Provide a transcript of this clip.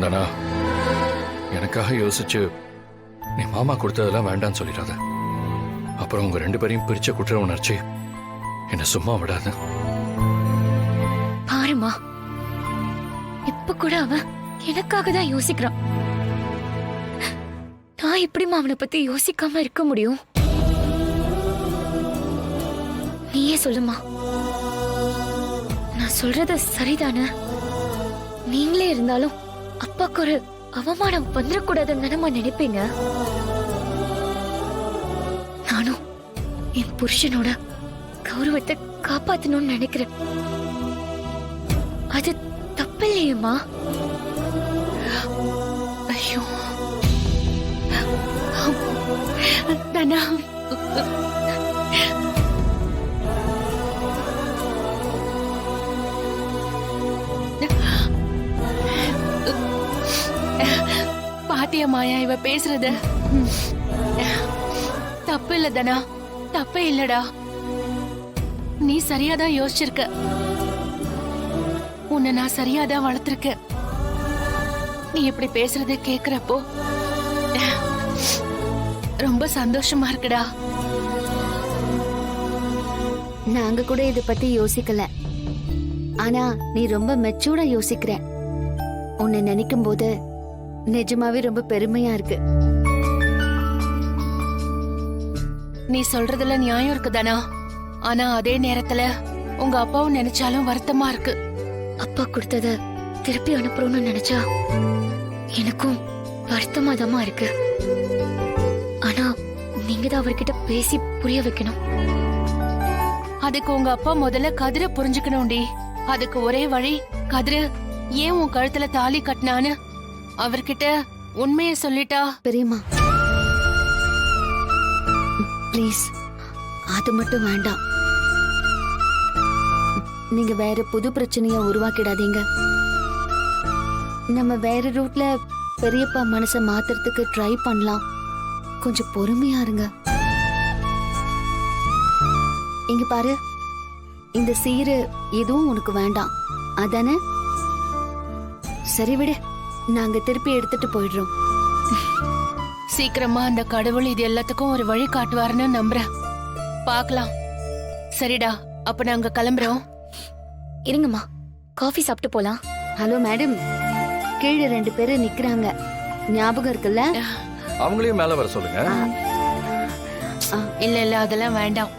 தானா எனக்காக யோசிச்சு நீ மாமா கொடுத்ததெல்லாம் வேண்டான்னு சொல்லிடாத. அப்புறம் உங்க 2 பேரையும் பிரிச்ச குற்ற உணர்ச்சி என்ன சும்மா விடாது. பாருமா, இப்ப கூட அவன் எனக்காக தான் யோசிக்கிறான். நான் எப்படிமா அவனை பத்தி யோசிக்காம இருக்க முடியும்? நீயே சொல்லுமா, நான் சொல்றது சரிதானே? நீங்களே இருந்தாலும் அப்பாக்கு ஒரு அவமானம் வந்துடக்கூடாதுன்னு தானேமா நினைப்பீங்க. நானும் என் புருஷனோட கௌரவத்தை காப்பாத்தணும்னு நினைக்கிறேன். அது தப்பில்லையேம்மா. ஐயோ தனா, பாத்தியா மாயா இவ பேசுறது? தப்பு இல்ல தனா, தப்பே இல்லடா. நீ சரியாதான் யோசிச்சிருக்க. உன்னை நான் சரியாதான் வளர்த்திருக்கேன். நீ இப்படி பேசுறத கேக்குறப்போ ரொம்ப சந்தோஷமா இருக்குடா. நாங்க கூட இத பத்தி யோசிக்கல. ஆனா நீ ரொம்ப மெச்சூர்டா யோசிக்கிற. உன்னை நினைக்கும் போது நிஜமாவே ரொம்ப பெருமையா இருக்கு. நீ சொல்றதுல நியாயம் இருக்குதானா? ஆனா அதே நேரத்துல உங்க அப்பாவும் நினைச்சாலும் வருத்தமா இருக்கு. அப்பா கொடுத்தத திருப்பி அனுப்புறோம்னு நினைச்சா எனக்கும் வருத்தமாதமா இருக்கு. ஆனா நீங்க தான் அவர்கிட்ட பேசி புரிய வைக்கணும். அதுக்கு உங்க அப்பா முதல்ல கதிரை புரிஞ்சுக்கணும்டி. அதுக்கு ஒரே வழி, கதிரு ஏன் உன் கழுத்துல தாலி கட்டினான்னு அவர்கிட்ட உண்மையை சொல்லிட்டா. பெரியம்மா ப்ளீஸ், அது மட்டும் வேண்டாம். நீங்க வேற புது பிரச்சனைய உருவாக்கிடாதீங்க. நம்ம வேற ரூட்ல பெரியப்பா மனசை மாத்துறதுக்கு ட்ரை பண்ணலாம். கொஞ்சம் பொறுமையா இருங்க. இங்க பாரு, இந்த சீரு எதுவும் உனக்கு வேண்டாம் அதானே? சரி விடு, நாங்க திருப்பி எடுத்துட்டு போயிடுறோம். சீக்கிரமா அந்த கடவுள் இது எல்லாத்துக்கும் ஒரு வழி காட்டுவாருன்னு நம்புறேன். பாக்கலாம். சரிடா, அப்ப நாங்க கிளம்புறோம். இருங்கம்மா, காஃபி சாப்பிட்டு போலாம். ஹலோ மேடம், கீழே 2 பேரு நிக்கிறாங்க, ஞாபகம் இருக்குல்ல? அவங்களையும் மேல வர சொல்லுங்க. இல்ல இல்ல, அதெல்லாம் வேண்டாம்.